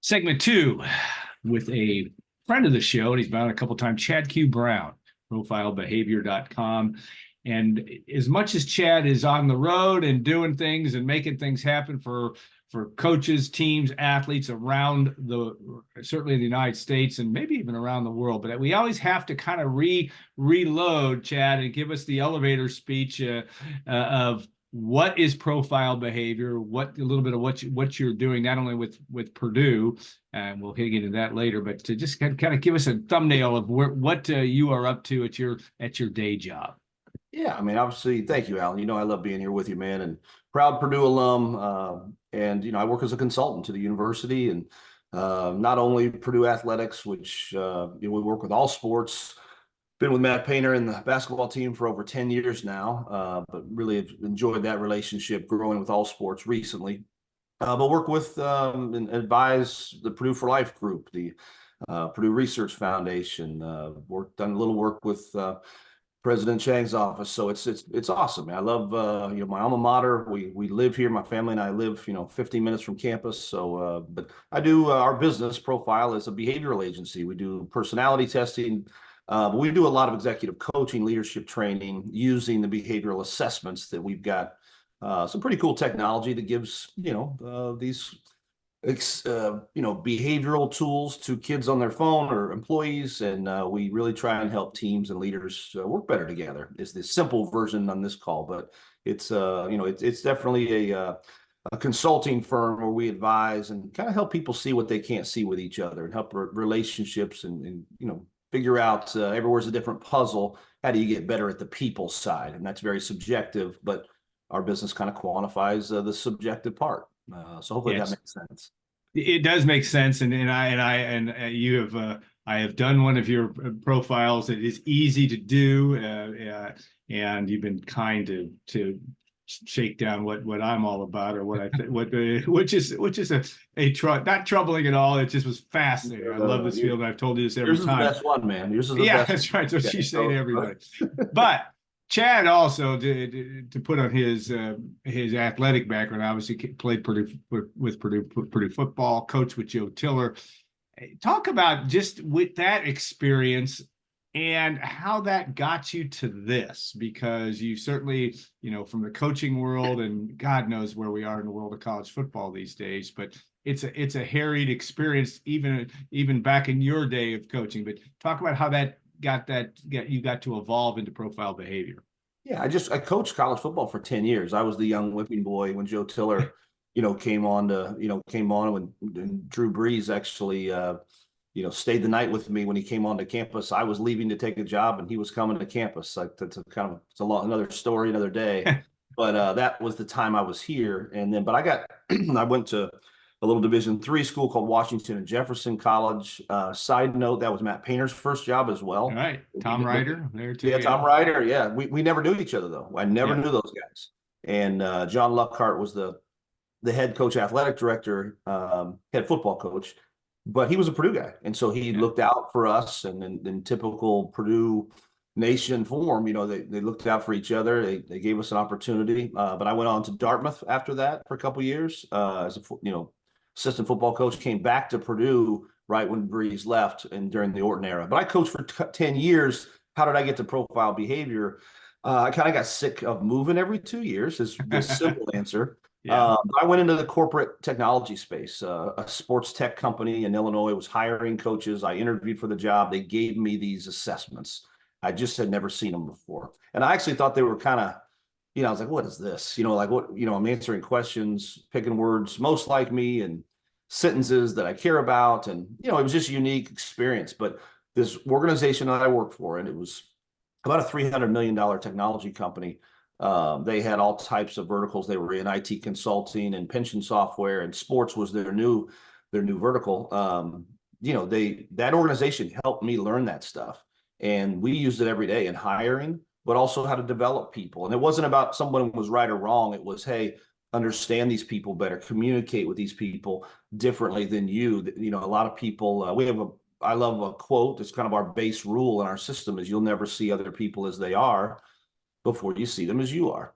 Segment two with a friend of the show, and he's been on a couple times, Chad Q. Brown, profilebehavior.com. And as much as Chad is on the road and doing things and making things happen for coaches, teams, athletes around certainly in the United States and maybe even around the world, but we always have to kind of reload, Chad, and give us the elevator speech of what is profile behavior, what a little bit of what you're doing, not only with Purdue, and we'll get into that later, but to just kind of give us a thumbnail of what you are up to at your day job. Yeah, I mean, obviously, thank you, Alan. You know, I love being here with you, man, and proud Purdue alum. And I work as a consultant to the university, and not only Purdue athletics, which we work with all sports. Been with Matt Painter and the basketball team for over 10 years now, but really have enjoyed that relationship growing with all sports recently. But work with and advise the Purdue for Life group, the Purdue Research Foundation. Done a little work with President Chang's office. So it's awesome. I love my alma mater. We live here. My family and I live 15 minutes from campus. So but I do our business Profile is a behavioral agency. We do personality testing. But we do a lot of executive coaching, leadership training using the behavioral assessments that we've got. Some pretty cool technology that gives these behavioral tools to kids on their phone or employees, and we really try and help teams and leaders work better together. Is the simple version on this call, but it's it's definitely a consulting firm where we advise and kind of help people see what they can't see with each other and help relationships and figure out everywhere's a different puzzle. How do you get better at the people side? And that's very subjective, but our business kind of quantifies the subjective part. So hopefully that makes sense. It does make sense, and you have I have done one of your profiles. It is easy to do, and you've been kind to shake down what I'm all about, or what I think, which is not troubling at all. It just was fascinating. I love this field, and I've told you this every time. Yours is the best one, man. Yours is the best. That's right. So she's saying to everybody, but. Chad also to put on his athletic background, obviously played with Purdue football, coached with Joe Tiller. Talk about just with that experience and how that got you to this, because you certainly, from the coaching world, and God knows where we are in the world of college football these days, but it's a harried experience, even back in your day of coaching. But talk about how that you got to evolve into profile behavior. Yeah, I coached college football for 10 years. I was the young whipping boy when Joe Tiller, came on when Drew Brees actually stayed the night with me when he came onto campus. I was leaving to take a job and he was coming to campus. Like another story, another day. But that was the time I was here. And then I went to a little Division III school called Washington and Jefferson College. Side note, that was Matt Painter's first job as well. All right. Tom Ryder there too. Yeah, Tom Ryder. Yeah. We never knew each other though. I never knew those guys. And John Luckhart was the head coach, athletic director, head football coach, but he was a Purdue guy. And so he looked out for us, and in typical Purdue Nation form, they looked out for each other. They gave us an opportunity. But I went on to Dartmouth after that for a couple of years as a assistant football coach. Came back to Purdue right when Brees left and during the Orton era. But I coached for 10 years. How did I get to profile behavior? I kind of got sick of moving every 2 years is the simple answer. I went into the corporate technology space. A sports tech company in Illinois was hiring coaches. I interviewed for the job. They gave me these assessments. I just had never seen them before. And I actually thought they were kind of, I was like, what is this? I'm answering questions, picking words most like me and sentences that I care about. And, it was just a unique experience. But this organization that I worked for, and it was about a $300 million technology company. They had all types of verticals. They were in IT consulting and pension software, and sports was their new vertical. That organization helped me learn that stuff. And we used it every day in hiring, but also how to develop people. And it wasn't about someone was right or wrong. It was, hey, understand these people better, communicate with these people differently than you. A lot of people, I love a quote. It's kind of our base rule in our system is you'll never see other people as they are before you see them as you are.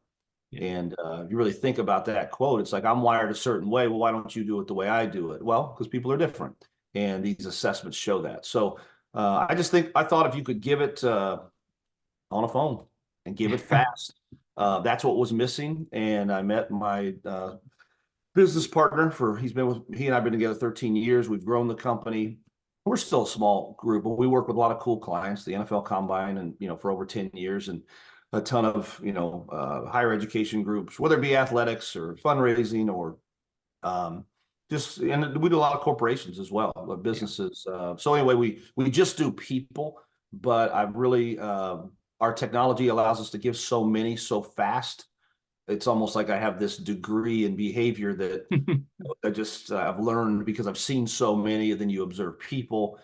Yeah. And if you really think about that quote, it's like, I'm wired a certain way. Well, why don't you do it the way I do it? Well, because people are different. And these assessments show that. So I thought if you could give it on a phone and give it fast, that's what was missing. And I met my business partner he and I've been together 13 years. We've grown the company. We're still a small group, but we work with a lot of cool clients, the NFL Combine, and for over 10 years, and a ton of higher education groups, whether it be athletics or fundraising or um, and we do a lot of corporations as well, businesses. So anyway, we just do people, but I really our technology allows us to give so many so fast. It's almost like I have this degree in behavior that I've learned because I've seen so many. And then you observe people,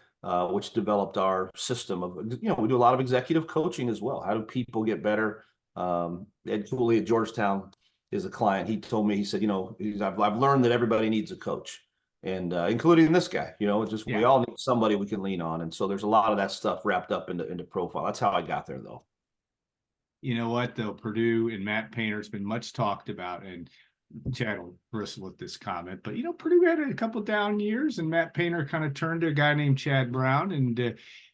which developed our system of we do a lot of executive coaching as well. How do people get better? Ed Cooley at Georgetown is a client. He told me, he said, I've learned that everybody needs a coach, and including this guy. We all need somebody we can lean on. And so there's a lot of that stuff wrapped up into profile. That's how I got there, though. You know what, though? Purdue and Matt Painter's been much talked about, and Chad will bristle with this comment, but Purdue had a couple down years, and Matt Painter kind of turned to a guy named Chad Brown,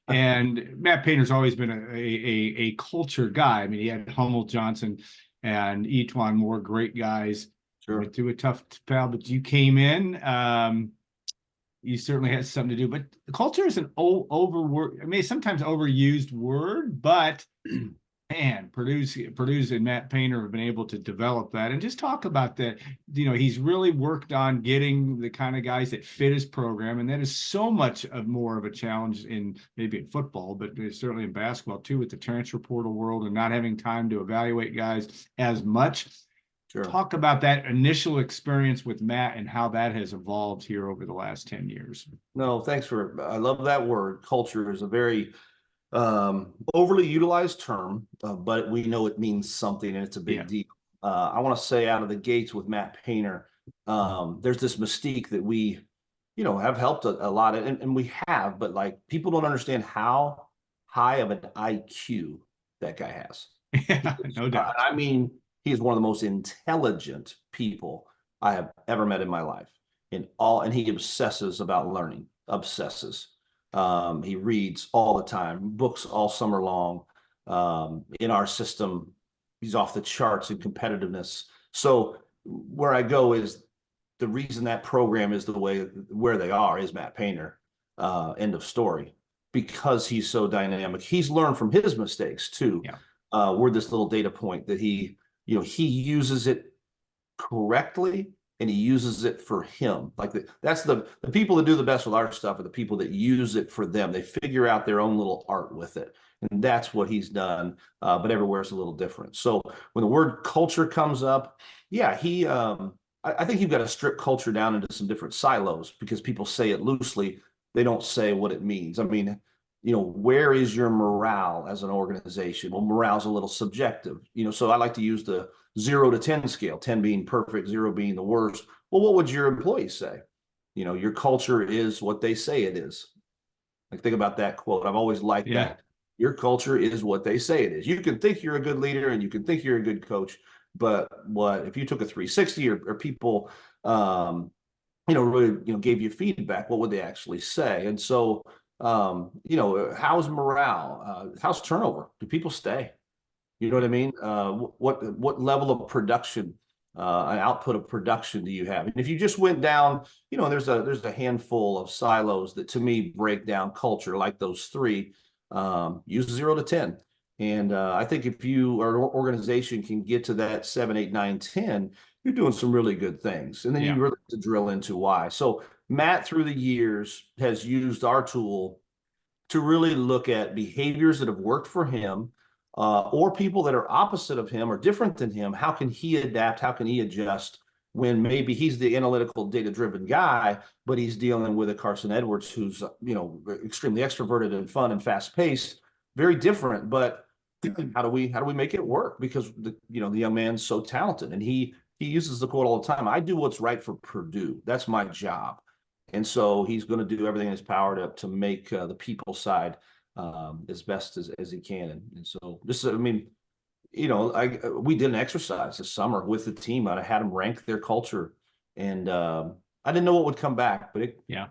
and Matt Painter's always been a culture guy. I mean, he had Hummel, Johnson, and E'Twaun Moore, great guys. Sure. Went through a tough spell, but you came in. You certainly had something to do, but culture is an sometimes overused word, but man, Purdue's and Matt Painter have been able to develop that, and just talk about that. He's really worked on getting the kind of guys that fit his program, and that is so much more of a challenge maybe in football, but certainly in basketball too, with the transfer portal world and not having time to evaluate guys as much. Sure. Talk about that initial experience with Matt and how that has evolved here over the last 10 years. No, I love that word. Culture is a very overly utilized term, but we know it means something, and it's a big deal. I want to say out of the gates with Matt Painter, there's this mystique that we, have helped a lot, and we have, but like, people don't understand how high of an IQ that guy has. Yeah, no doubt. I mean, he is one of the most intelligent people I have ever met in my life. And he obsesses about learning, obsesses. He reads all the time, books all summer long. In our system, he's off the charts in competitiveness. So where I go is the reason that program is where they are is Matt Painter. End of story. Because he's so dynamic. He's learned from his mistakes too. Yeah. We're this little data point that he uses it correctly, and he uses it for him. Like that's the people that do the best with our stuff are the people that use it for them. They figure out their own little art with it. And that's what he's done. But everywhere is a little different. So when the word culture comes up, I think you've got to strip culture down into some different silos, because people say it loosely. They don't say what it means. I mean, where is your morale as an organization? Well, morale's a little subjective, so I like to use the 0 to 10 scale, 10 being perfect, 0 being the worst. Well, what would your employees say? Your culture is what they say it is. Like, think about that quote. I've always liked that. Your culture is what they say it is. You can think you're a good leader and you can think you're a good coach, but what if you took a 360 or people, really, gave you feedback, what would they actually say? And so, how's morale? How's turnover? Do people stay? You know what I mean? What level of production, an output of production do you have? And if you just went down, there's a handful of silos that to me break down culture, like those three. Use 0 to 10. And I think if you or an organization can get to that 7, 8, 9, 10, you're doing some really good things. And then you really have to drill into why. So Matt, through the years, has used our tool to really look at behaviors that have worked for him, or people that are opposite of him or different than him. How can he adapt? How can he adjust when maybe he's the analytical, data-driven guy, but he's dealing with a Carson Edwards who's, extremely extroverted and fun and fast-paced, very different. But how do we make it work? Because the young man's so talented, and he uses the quote all the time: "I do what's right for Purdue. That's my job." And so he's going to do everything in his power to make the people side as best as he can. And so we did an exercise this summer with the team. I had them rank their culture, and I didn't know what would come back, but Yeah.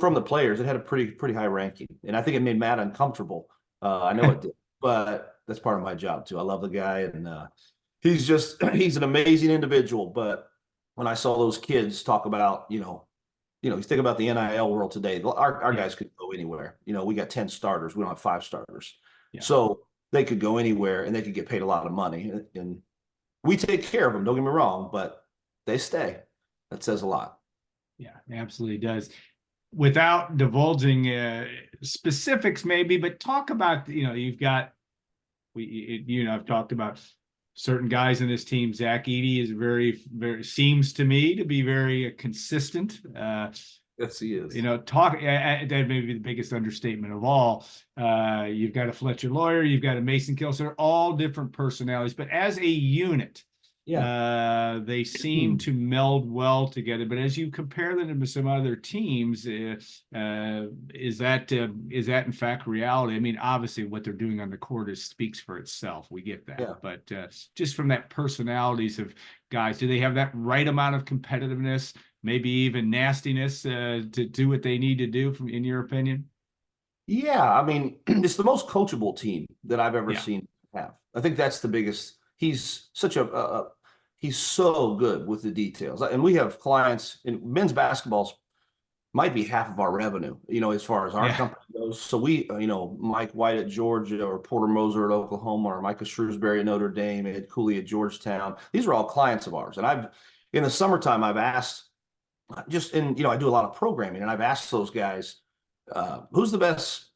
from the players, it had a pretty high ranking, and I think it made Matt uncomfortable. I know it did, but that's part of my job too. I love the guy, and he's an amazing individual. But when I saw those kids talk about, you think about the NIL world today, our Yeah. guys could go anywhere. We got 10 starters. We don't have 5 starters. Yeah. So they could go anywhere and they could get paid a lot of money. And we take care of them, don't get me wrong, but they stay. That says a lot. Yeah, absolutely does. Without divulging specifics, maybe, but talk about, you've got, I've talked about certain guys in this team. Zach Edey is very, seems to me to be very consistent. Yes, he is. That may be the biggest understatement of all. You've got a Fletcher Lawyer, you've got a Mason Kelser, all different personalities, but as a unit, they seem to meld well together. But as you compare them to some other teams, is that in fact reality? I mean, obviously, what they're doing on the court speaks for itself. We get that, but just from that personalities of guys, do they have that right amount of competitiveness? Maybe even nastiness to do what they need to do, in your opinion? Yeah, I mean, it's the most coachable team that I've ever seen have. I think that's the biggest. He's such he's so good with the details. And we have clients in men's basketballs might be half of our revenue, as far as our company goes. So we, Mike White at Georgia, or Porter Moser at Oklahoma, or Micah Shrewsbury at Notre Dame, Ed Cooley at Georgetown. These are all clients of ours. And in the summertime, I've asked, I do a lot of programming, and I've asked those guys, who's the best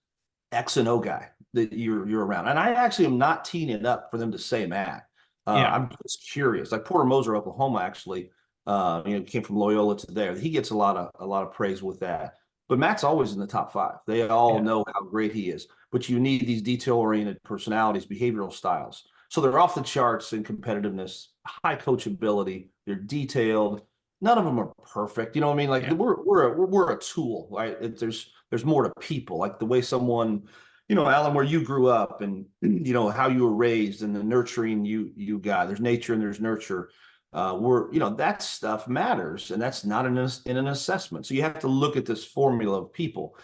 X and O guy that you're around? And I actually am not teeing it up for them to say Matt. I'm just curious. Like Porter Moser, Oklahoma, actually, came from Loyola to there. He gets a lot of praise with that. But Matt's always in the top 5. They all know how great he is. But you need these detail-oriented personalities, behavioral styles. So they're off the charts in competitiveness, high coachability. They're detailed. None of them are perfect. You know what I mean? Like we're a tool, right? There's more to people, like the way someone, Alan, where you grew up, and how you were raised, and the nurturing you got. There's nature and there's nurture. That stuff matters, and that's not in an assessment. So you have to look at this formula of people.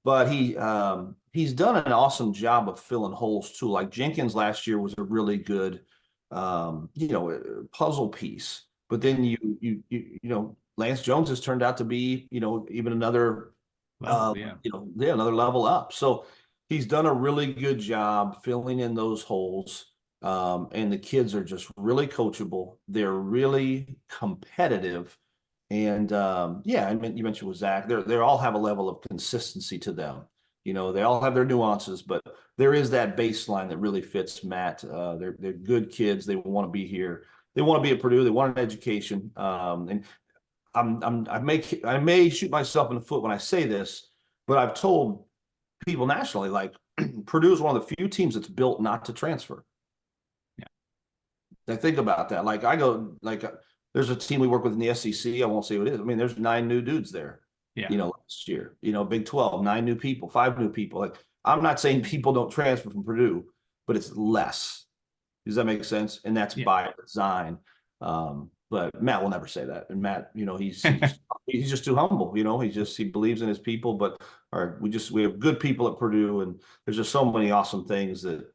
But he's done an awesome job of filling holes too. Like Jenkins last year was a really good puzzle piece. But then Lance Jones has turned out to be, even another another level up. So he's done a really good job filling in those holes. And the kids are just really coachable. They're really competitive. And I mean, you mentioned with Zach, they all have a level of consistency to them. They all have their nuances, but there is that baseline that really fits Matt. They're good kids. They want to be here. They want to be at Purdue. They want an education. And I may shoot myself in the foot when I say this, but I've told people nationally, like, Purdue is one of the few teams that's built not to transfer. I think about that. Like, I go, like, there's a team we work with in the SEC. I won't say who it is. I mean, there's 9 new dudes there. Last year. Big 12, 9 new people, 5 new people. Like, I'm not saying people don't transfer from Purdue, but it's less. Does that make sense? And that's by design. But Matt will never say that. And Matt, he's just too humble. He believes in his people. But we have good people at Purdue, and there's just so many awesome things that,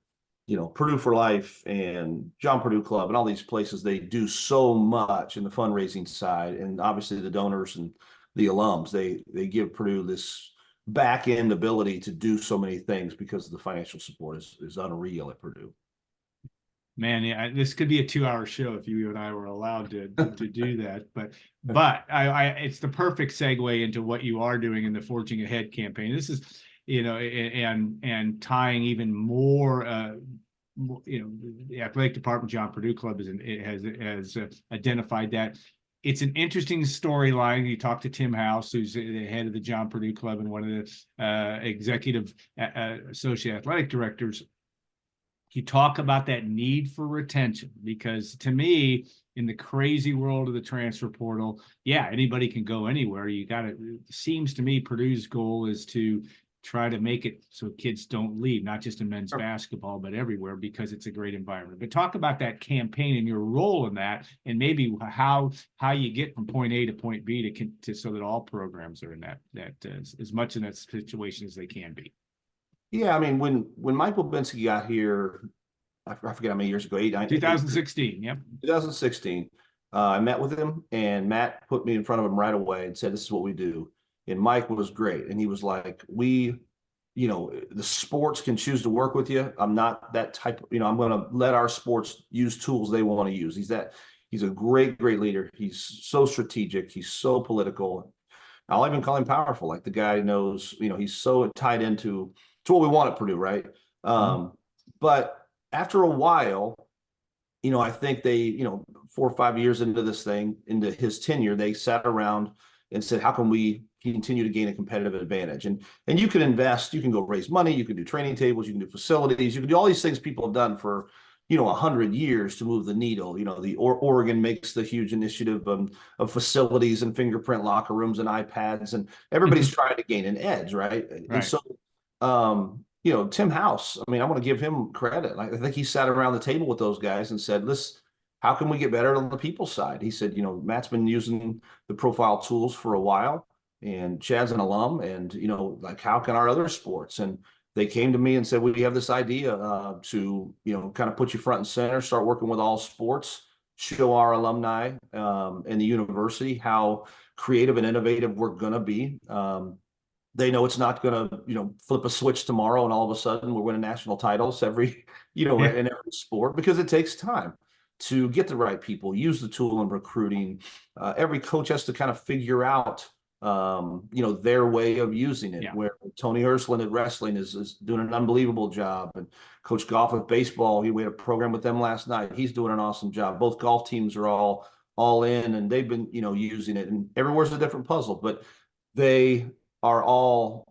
Purdue for Life and John Purdue Club and all these places, they do so much in the fundraising side, and obviously the donors and the alums, they give Purdue this back end ability to do so many things because the financial support is unreal at Purdue. Man, this could be a 2-hour show if you and I were allowed to do that. But it's the perfect segue into what you are doing in the Forging Ahead campaign. This is, and tying even more. The athletic department, John Purdue Club, has identified that. It's an interesting storyline. You talk to Tim House, who's the head of the John Purdue Club and one of the executive associate athletic directors. You talk about that need for retention, because to me, in the crazy world of the transfer portal, anybody can go anywhere. It seems to me Purdue's goal is to try to make it so kids don't leave, not just in men's basketball, but everywhere, because it's a great environment. But talk about that campaign and your role in that, and maybe how you get from point A to point B to so that all programs are in that as much in that situation as they can be. Yeah, I mean, when Michael Binsky got here, I forget how many years ago, 2016, yep. 2016. I met with him, and Matt put me in front of him right away and said, "This is what we do." And Mike was great, and he was like, "We, the sports can choose to work with you. I'm not that type. I'm going to let our sports use tools they want to use." He's a great leader. He's so strategic. He's so political. I'll even call him powerful. Like, the guy knows, he's so tied into it's what we want at Purdue, right? But after a while, I think they, 4 or 5 years into this thing, into his tenure, they sat around and said, how can we continue to gain a competitive advantage? And you can invest, you can go raise money, you can do training tables, you can do facilities, you can do all these things people have done for 100 years to move the needle. Oregon makes the huge initiative of facilities and fingerprint locker rooms and iPads, and everybody's trying to gain an edge, right? And so Tim House, I mean, I want to give him credit. I think he sat around the table with those guys and said, "Listen, how can we get better on the people side?" He said, Matt's been using the profile tools for a while, and Chad's an alum, and, like, how can our other sports? And they came to me and said, we have this idea to, kind of put you front and center, start working with all sports, show our alumni and the university how creative and innovative we're going to be. They know it's not going to, flip a switch tomorrow and all of a sudden we're winning national titles every, in every sport, because it takes time to get the right people, use the tool in recruiting. Every coach has to kind of figure out, their way of using it. Where Tony Ersland at wrestling is doing an unbelievable job, and Coach Goff with baseball, we had a program with them last night. He's doing an awesome job. Both golf teams are all in, and they've been, using it. And everywhere's a different puzzle, but they are all,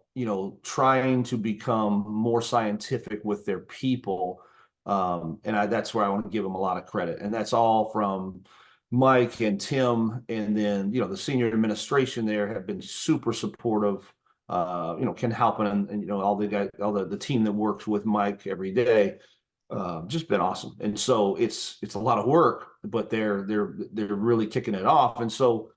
trying to become more scientific with their people. That's where I want to give them a lot of credit. And that's all from Mike and Tim. And then, the senior administration there have been super supportive. Ken Halpin and all the guys, all the team that works with Mike every day, just been awesome. And so it's a lot of work, but they're really kicking it off. And so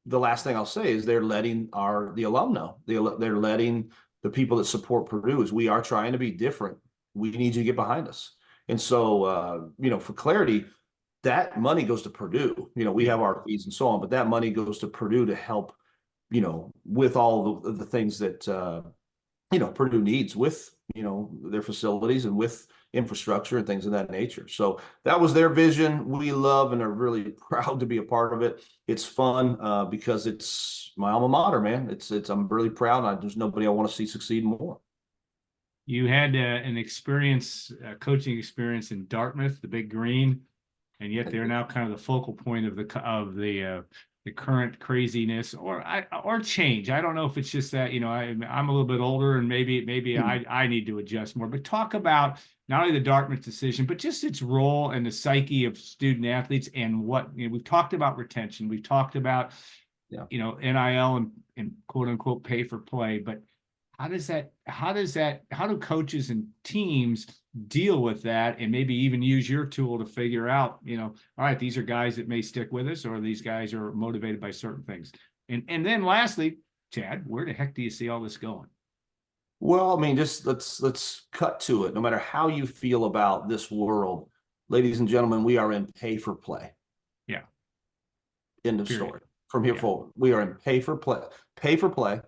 the last thing I'll say is they're letting the alum know. They're letting the people that support Purdue is, we are trying to be different. We need you to get behind us. And so, for clarity, that money goes to Purdue. We have our fees and so on, but that money goes to Purdue to help, with all the things that, Purdue needs with, their facilities and with infrastructure and things of that nature. So that was their vision. We love and are really proud to be a part of it. It's fun because it's my alma mater, man. I'm really proud. There's nobody I want to see succeed more. You had an coaching experience in Dartmouth, the Big Green, and yet they're now kind of the focal point of the current craziness or change. I don't know if it's just that, I'm a little bit older and maybe I need to adjust more. But talk about not only the Dartmouth decision, but just its role and the psyche of student athletes, and what we've talked about retention. We've talked about NIL and quote unquote pay for play, but how do coaches and teams deal with that, and maybe even use your tool to figure out, all right, these are guys that may stick with us, or these guys are motivated by certain things. And then lastly, Chad, where the heck do you see all this going? Well, I mean, just let's cut to it. No matter how you feel about this world, ladies and gentlemen, we are in pay for play. Yeah. End of story. From here forward, we are in pay for play.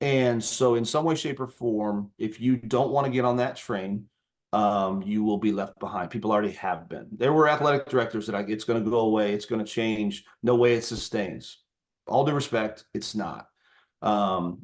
And so in some way, shape, or form, if you don't want to get on that train, you will be left behind. People already have been. There were athletic directors that it's going to go away. It's going to change. No way it sustains. All due respect, it's not.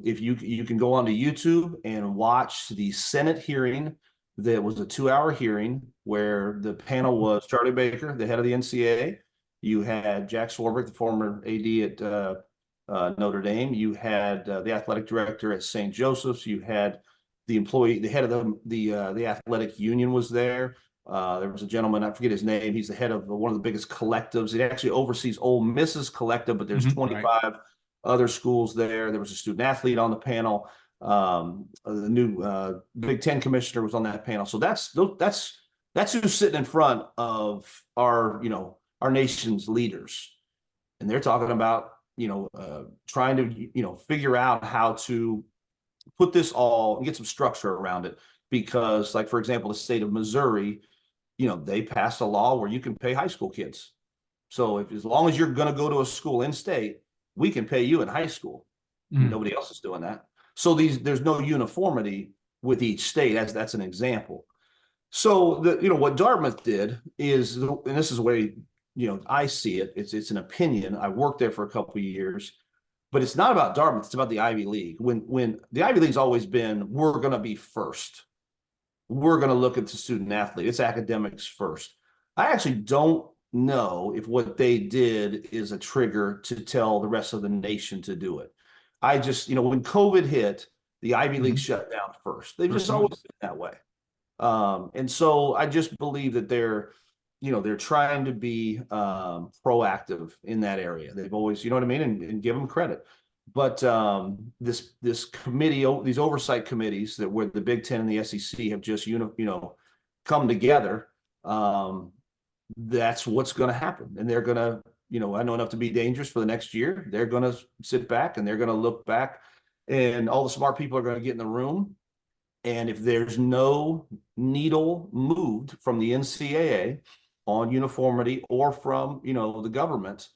If you can go onto YouTube and watch the Senate hearing, that was a 2-hour hearing where the panel was Charlie Baker, the head of the NCAA. You had Jack Swarbrick, the former AD at Notre Dame. You had the athletic director at St. Joseph's. You had the head of the athletic union was there. There was a gentleman, I forget his name. He's the head of one of the biggest collectives. He actually oversees Ole Miss's collective, but there's 25 other schools there. There was a student athlete on the panel. The new Big Ten commissioner was on that panel. So that's who's sitting in front of our our nation's leaders, and they're talking about trying to figure out how to put this all and get some structure around it. Because, like, for example, the state of Missouri, they passed a law where you can pay high school kids. So as long as you're going to go to a school in state, we can pay you in high school. Nobody else is doing that. So there's no uniformity with each state. That's an example. So what Dartmouth did is, and this is the way I see it. It's an opinion. I worked there for a couple of years, but it's not about Dartmouth. It's about the Ivy League. When the Ivy League's always been, we're going to be first. We're going to look at the student athlete. It's academics first. I actually don't know if what they did is a trigger to tell the rest of the nation to do it. I just, when COVID hit, the Ivy League shut down first. They've just always been that way. And so I just believe that they're trying to be proactive in that area. They've always, you know what I mean, and give them credit. But this committee, these oversight committees that where the Big Ten and the SEC have just come together, that's what's going to happen. And they're going to, I know enough to be dangerous for the next year. They're going to sit back and they're going to look back, and all the smart people are going to get in the room. And if there's no needle moved from the NCAA on uniformity or from, the government,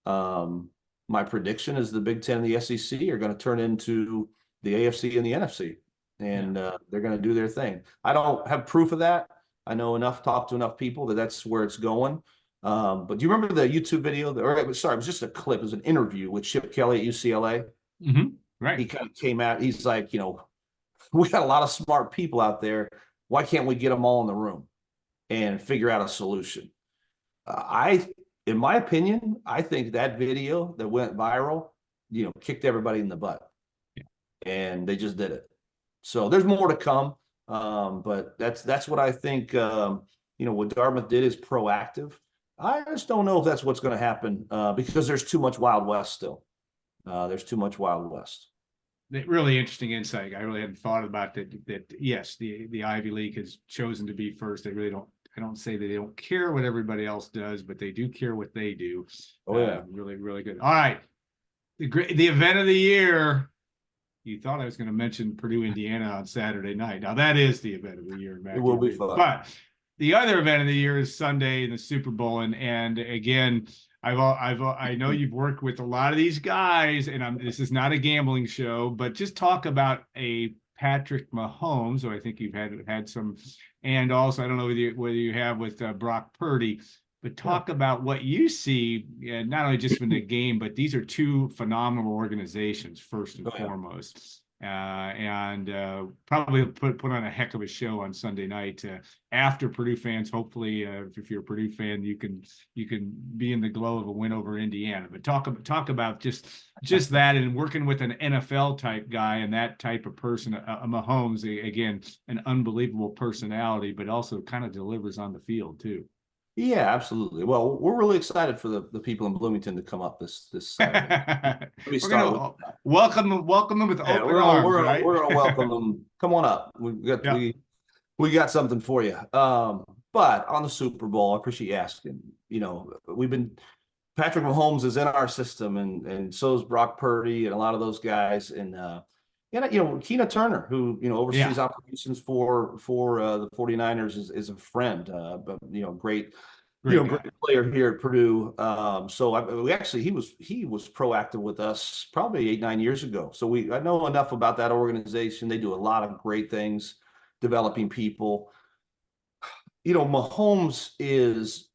my prediction is the Big Ten and the SEC are going to turn into the AFC and the NFC, and they're going to do their thing. I don't have proof of that. I know talk to enough people that that's where it's going. But do you remember the YouTube video? It was just a clip. It was an interview with Chip Kelly at UCLA. Right. He kind of came out. He's like, we got a lot of smart people out there. Why can't we get them all in the room and figure out a solution? In my opinion, I think that video that went viral, kicked everybody in the butt, and they just did it. So there's more to come. But that's what I think. What Dartmouth did is proactive. I just don't know if that's what's going to happen because there's too much Wild West still. There's too much Wild West. Really interesting insight. I really hadn't thought about that. That yes, the Ivy League has chosen to be first. They really don't. I don't say that they don't care what everybody else does, but they do care what they do. Oh yeah, really, really good. All right, the event of the year. You thought I was going to mention Purdue, Indiana on Saturday night. Now that is the event of the year, Matt. It will be fun. But the other event of the year is Sunday in the Super Bowl, and again, I know you've worked with a lot of these guys, and this is not a gambling show, but just talk about a Patrick Mahomes, who I think you've had some, and also I don't know whether you have with Brock Purdy, but talk about what you see, not only just in the game, but these are two phenomenal organizations first and foremost. And probably put on a heck of a show on Sunday night after Purdue fans. Hopefully, if you're a Purdue fan, you can be in the glow of a win over Indiana. But talk about just that, and working with an NFL type guy and that type of person. Mahomes, again, an unbelievable personality, but also kind of delivers on the field too. Yeah, absolutely. Well, we're really excited for the people in Bloomington to come up this Saturday. Welcome them with open arms. We're right? gonna welcome them. Come on up. We got something for you. But on the Super Bowl, I appreciate you asking. Patrick Mahomes is in our system, and so is Brock Purdy and a lot of those guys, and Keena Turner, who oversees operations for the 49ers, is a friend, but great player here at Purdue. He was proactive with us probably 8-9 years ago. So I know enough about that organization. They do a lot of great things, developing people. Mahomes is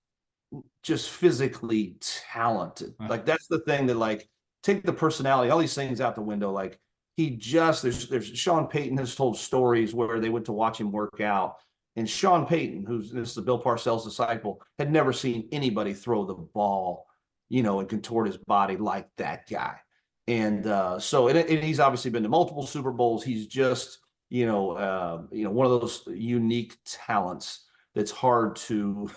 just physically talented. Like, that's the thing that, take the personality, all these things out the window. There's Sean Payton has told stories where they went to watch him work out, and Sean Payton, this is the Bill Parcells disciple, had never seen anybody throw the ball, and contort his body like that guy. And and he's obviously been to multiple Super Bowls. He's just, one of those unique talents that's hard to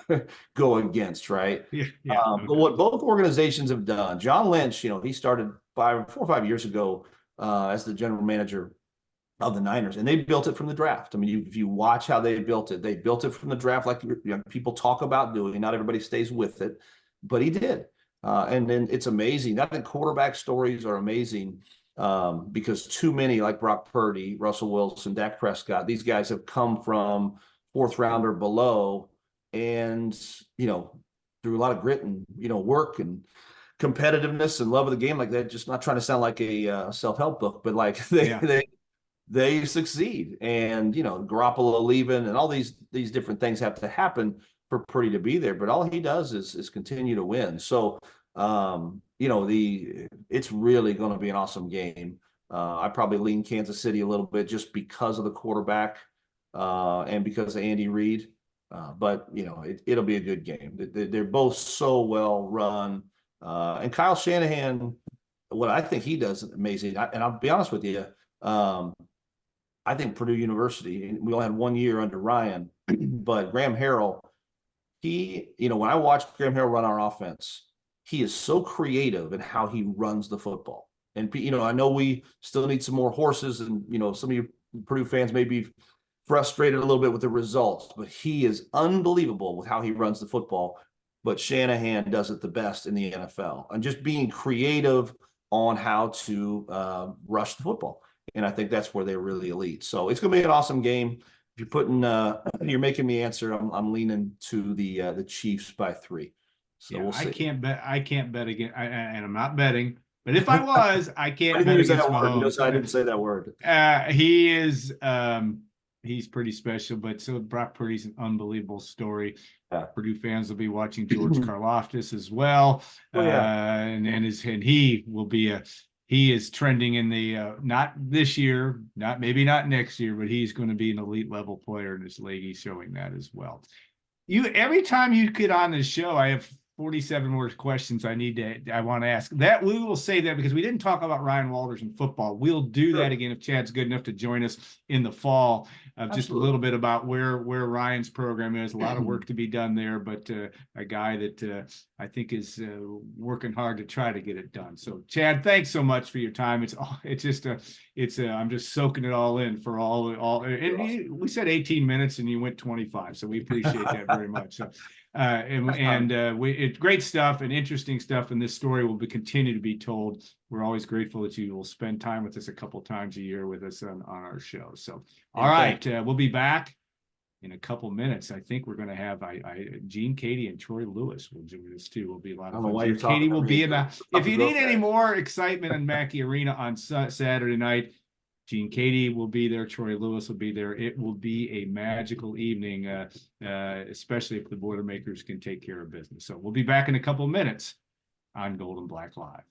go against, right? But what both organizations have done, John Lynch, he started 4 or 5 years ago as the general manager of the Niners, and they built it from the draft. I mean, if you watch how they built it from the draft, like people talk about doing. Not everybody stays with it, but he did. And then it's amazing. I think quarterback stories are amazing because too many, like Brock Purdy, Russell Wilson, Dak Prescott, these guys have come from fourth round or below, and through a lot of grit and work and competitiveness and love of the game like that. Just not trying to sound like a self-help book, but like they succeed. And Garoppolo leaving and all these different things have to happen for Purdy to be there, but all he does is continue to win. So it's really going to be an awesome game. I probably lean Kansas City a little bit just because of the quarterback and because of Andy Reid. But it'll be a good game. They're both so well run. And Kyle Shanahan, what I think he does is amazing. And I'll be honest with you, I think Purdue University, we only had 1 year under Ryan, but Graham Harrell, when I watch Graham Harrell run our offense, he is so creative in how he runs the football. And, I know we still need some more horses, and, some of you Purdue fans may be frustrated a little bit with the results, but he is unbelievable with how he runs the football. But Shanahan does it the best in the NFL, and just being creative on how to rush the football. And I think that's where they're really elite. So it's going to be an awesome game. If you're making me answer, I'm leaning to the Chiefs by 3. So we'll see. I can't bet again, and I'm not betting. But if I was, I can't bet against Mahomes. I didn't say that word. He is. He's pretty special, but so Brock Purdy's an unbelievable story. Yeah. Purdue fans will be watching George Karlaftis as well. Oh, yeah. And he will be he is trending in the not this year, maybe not next year, but he's going to be an elite level player in this league. He's showing that as well. Every time you get on this show, I have 47 more questions I want to ask. That we will say that because we didn't talk about Ryan Walters in football. We'll do that again if Chad's good enough to join us in the fall. Just a little bit about where Ryan's program is. A lot of work to be done there, but a guy that I think is working hard to try to get it done. So Chad, thanks so much for your time. I'm just soaking it all in for all. We said 18 minutes and you went 25, so we appreciate that very much. So. It's great stuff and interesting stuff, and this story will continue to be told. We're always grateful that you will spend time with us a couple times a year with us on our show. So, all right, we'll be back in a couple minutes. I think we're going to have Gene Katie and Troy Lewis will join us too. Will be a lot of fun. Katie will be in the. If you need any more excitement in Mackey Arena on Saturday night, Gene Katie will be there. Troy Lewis will be there. It will be a magical evening, especially if the Boilermakers can take care of business. So we'll be back in a couple of minutes on Gold and Black Live.